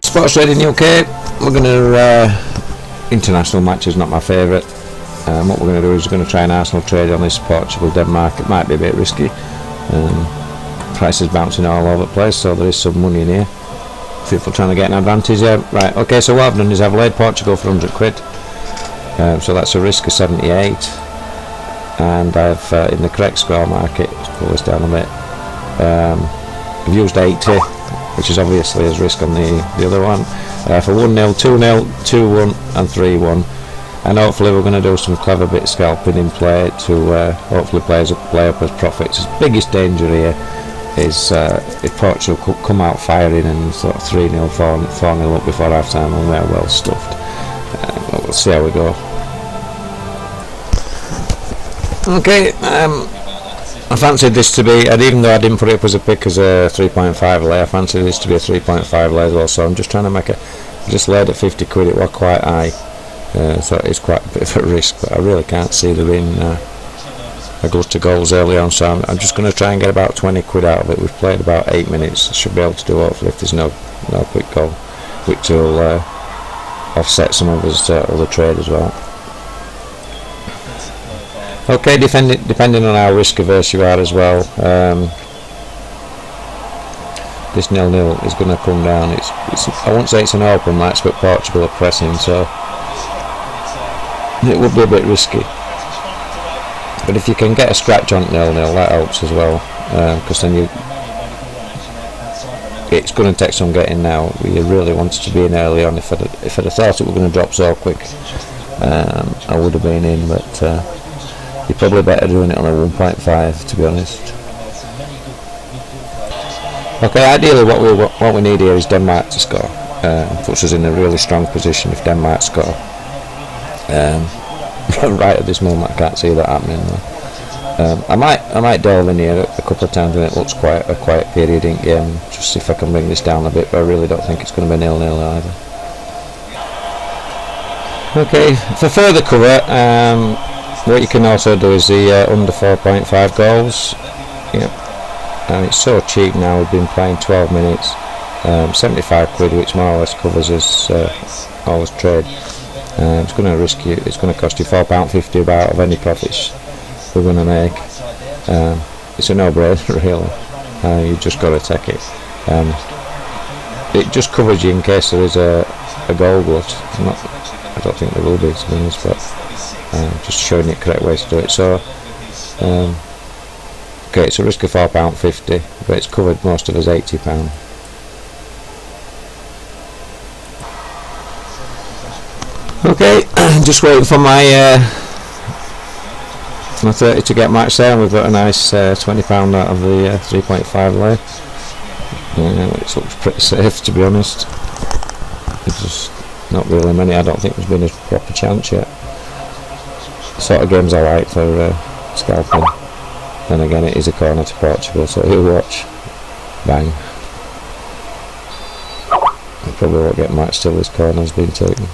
Sports trading UK. We're going to international matches, not my favourite. What we're going to do is we're going to try an Arsenal trade on this Portugal Denmark. It might be a bit risky. Prices bouncing all over the place, so there is some money in here. People trying to get an advantage there. Right, okay, so what I've done is I've laid Portugal for 100 quid. So that's a risk of 78. And I've, in the correct score market, let's pull this down a bit, I've used 80, which is obviously as risk on the other one, for 1-0, 2-0, 2-1 and 3-1. And hopefully we're going to do some clever bit scalping in play to hopefully play up as profits. The biggest danger here is if Portugal could come out firing and sort of 3-0, 4-0 up before half time and we're well stuffed. We'll see how we go. Okay, I fancied this to be, and even though I didn't put it up as a pick as a 3.5 lay, I fancied this to be a 3.5 lay as well, so I'm just trying to make I just laid at 50 quid, it was quite high, so it's quite a bit of a risk, but I really can't see there being a glut of goals early on, so I'm just going to try and get about 20 quid out of it. We've played about 8 minutes, I should be able to do hopefully if there's no quick goal, which will offset some of his other trade as well. Okay, depending on how risk averse you are as well, this 0-0 is going to come down. It's I won't say it's an open match, but Portugal are pressing, so it would be a bit risky. But if you can get a scratch on 0-0, that helps as well, because then it's going to take some getting now. We really wanted to be in early on. If I'd have thought it were going to drop so quick, I would have been in, but you're probably better doing it on a 1.5, to be honest. Okay, ideally what we need here is Denmark to score. Puts us in a really strong position if Denmark score. Right at this moment I can't see that happening though. I might delve in here a couple of times when it looks quite a quiet period in game, just see if I can bring this down a bit, but I really don't think it's going to be 0-0 either. Okay, for further cover, what you can also do is the under 4.5 goals. Yep. And it's so cheap now, we've been playing 12 minutes, 75 quid, which more or less covers us all as trade. It's going to risk you, it's going to cost you £4.50 about of any profits we're going to make. It's a no-brainer really, you've just got to take it. It just covers you in case there is a goal glut. I don't think there will be, to be honest, but just showing you the correct way to do it. So okay, it's a risk of £4.50, but it's covered most of us £80. Okay, just waiting for my 30 to get matched there, and we've got a nice £20 out of the 3.5 lay, which looks pretty safe, to be honest. There's just not really many. I don't think there's been a proper chance yet. The sort of games I like for scalping. Then again, it is a corner to Portugal, so he'll watch. Bang. I probably won't get matched till this corner's been taken.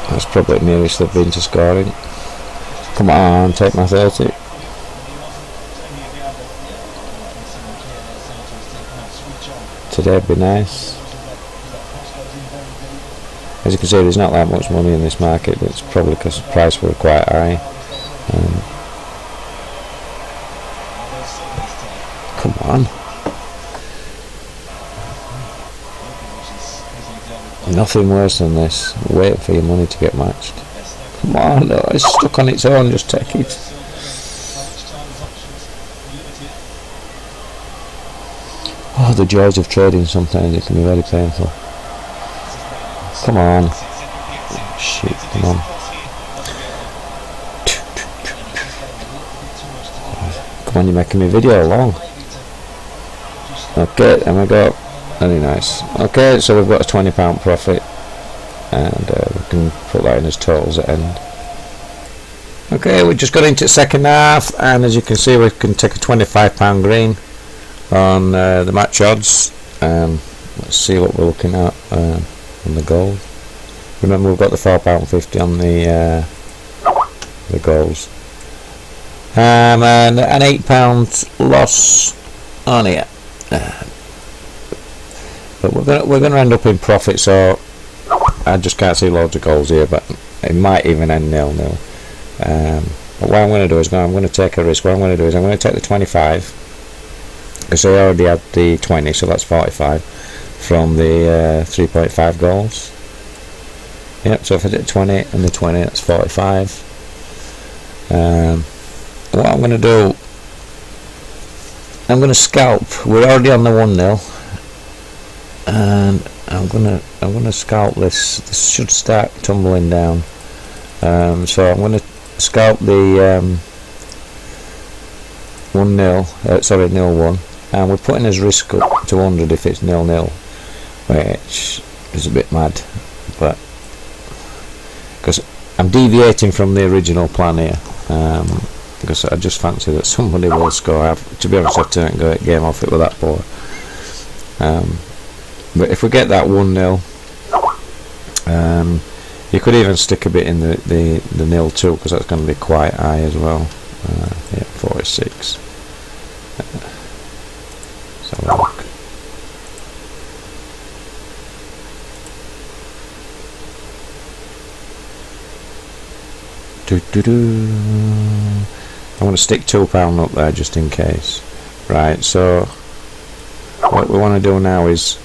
That's probably the nearest they've been to scoring. Come on, take my 30. Today'd be nice. As you can see, there's not that much money in this market, but it's probably because the price were quite high. Come on. Nothing worse than this. Wait for your money to get matched. Come on, no, it's stuck on its own, just take it. Oh, the joys of trading, sometimes it can be very painful. Come on. Shit, come on. Come on, you're making my video long. Okay, there we go. Very nice. Okay, so we've got a £20 profit, and we can put that in as totals at end. Okay, we just got into the second half, and as you can see, we can take a £25 green on the match odds. Let's see what we're looking at on the goal. Remember, we've got the £4.50 on the goals. and an £8 loss on it. But we're gonna end up in profit, so I just can't see loads of goals here, but it might even end 0-0. But what I'm going to do is I'm going to take a risk. What I'm going to do is I'm going to take the 25, because I already had the 20, so that's 45 from the 3.5 goals. Yep, so if I did 20 and the 20, that's 45. What I'm going to do, I'm going to scalp. We're already on the 1-0, and I'm gonna scalp this. This should start tumbling down. So I'm going to scalp the 1-0. Sorry, 0-1, and we're putting his risk up to 100 if it's 0-0, which is a bit mad, but because I'm deviating from the original plan here, because I just fancy that somebody will score. To be honest, I turned the game off, it with that poor. But if we get that 1-0, you could even stick a bit in the 0-2, because that's going to be quite high as well. Yeah, 46. Let's have a look. I'm going to stick £2 up there just in case. Right, so what we want to do now is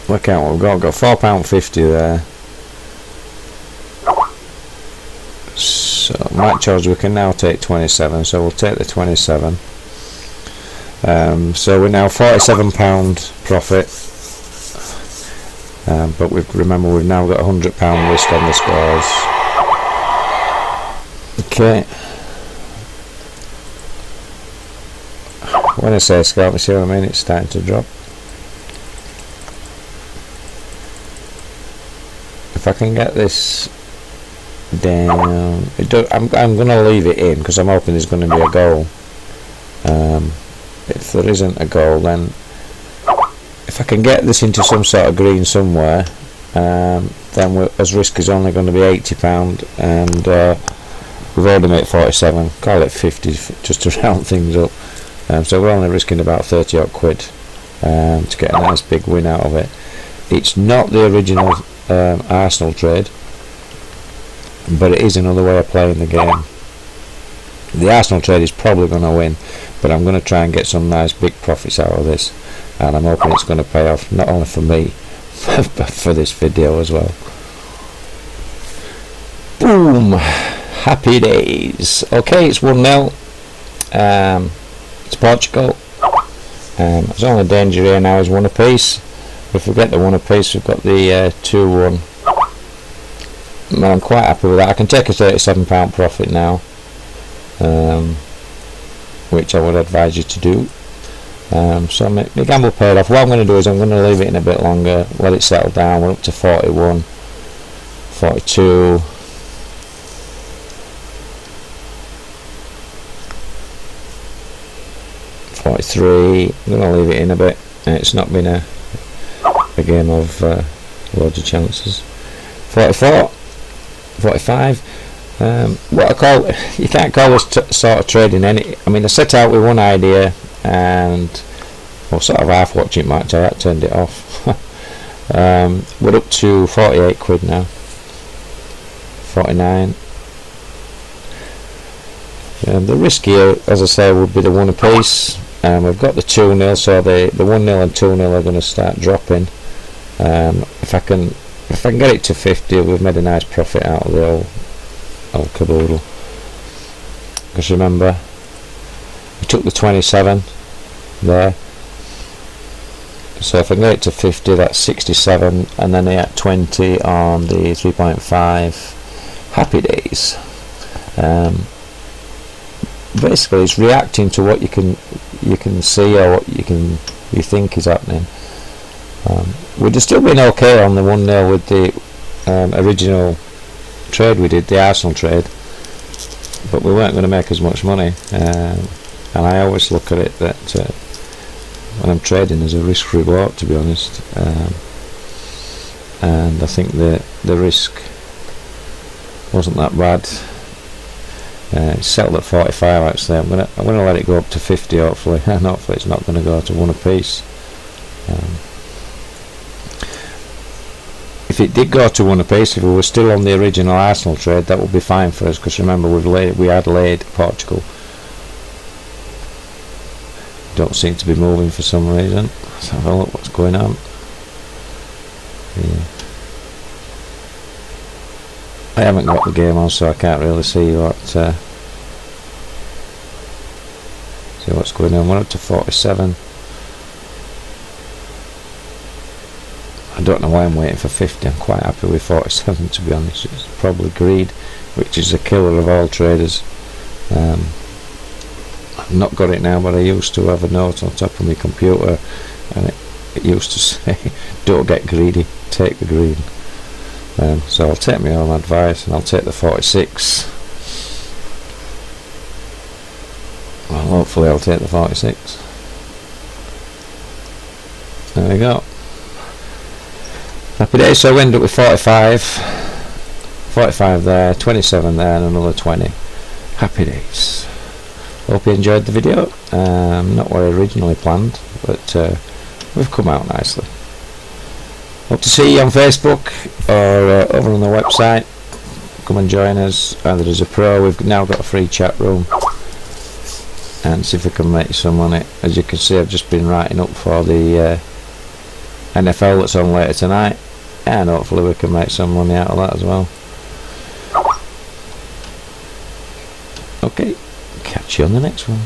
work out what we've got. We've got £4.50 there. So match odds, we can now take 27, so we'll take the 27. So we're now £47 profit. But remember we've now got £100 risk on the scores. Okay. When I say scalp, you see what I mean? It's starting to drop. If I can get this down, I'm going to leave it in because I'm hoping there's going to be a goal. If there isn't a goal, then if I can get this into some sort of green somewhere, then as risk is only going to be £80, and we've already made 47. Call it 50 just to round things up. So we're only risking about 30 odd quid to get a nice big win out of it. It's not the original Arsenal trade, but it is another way of playing the game. The Arsenal trade is probably going to win, but I'm going to try and get some nice big profits out of this, and I'm hoping it's going to pay off not only for me but for this video as well. Boom! Happy days. Okay, it's 1-0. It's Portugal. There's only danger here now is one apiece. If we get the one apiece, we've got the 2-1. Well, I'm quite happy with that. I can take a £37 profit now, which I would advise you to do. So my gamble paid off. What I'm going to do is I'm going to leave it in a bit longer, let it settle down. We're up to 41, 42. I'm going to leave it in a bit. It's not been a game of loads of chances. 44, 45. What I call, you can't call this sort of trading any. I mean, I set out with one idea and sort of half watching match. I turned it off. We're up to 48 quid now. 49. The risk here, as I say, would be the one apiece. We've got the 2-0, so the 1-0 and 2-0 are going to start dropping. If I can get it to 50, we've made a nice profit out of the old caboodle. Because remember, we took the 27 there. So if I can get it to 50, that's 67, and then at 20 on the 3.5. Happy days. Basically, it's reacting to what you can see or what you think is happening. We'd have still been okay on the 1-0 with the original trade we did, the Arsenal trade, but we weren't going to make as much money. And I always look at it that when I'm trading as a risk reward, to be honest. And I think the risk wasn't that bad. It's settled at 45 actually. I'm gonna let it go up to 50 hopefully, and hopefully it's not going to go to 1 apiece. If it did go to 1 apiece, if we were still on the original Arsenal trade, that would be fine for us, because remember we had laid Portugal. Don't seem to be moving for some reason. Let's have a look what's going on. Yeah. I haven't got the game on, so I can't really see what's going on. We're up to 47. I don't know why I'm waiting for 50. I'm quite happy with 47 to be honest. It's probably greed, which is the killer of all traders. I've not got it now, but I used to have a note on top of my computer, and it used to say, "Don't get greedy, take the green." So I'll take my own advice, and I'll take the 46. Well, hopefully I'll take the 46. There we go. Happy days. So we end up with 45 there, 27 there, and another 20. Happy days. Hope you enjoyed the video. Not what I originally planned, but we've come out nicely. Hope to see you on Facebook or over on the website. Come and join us either as a pro. We've now got a free chat room, and see if we can make some money. As you can see, I've just been writing up for the NFL that's on later tonight, and hopefully we can make some money out of that as well. Okay, catch you on the next one.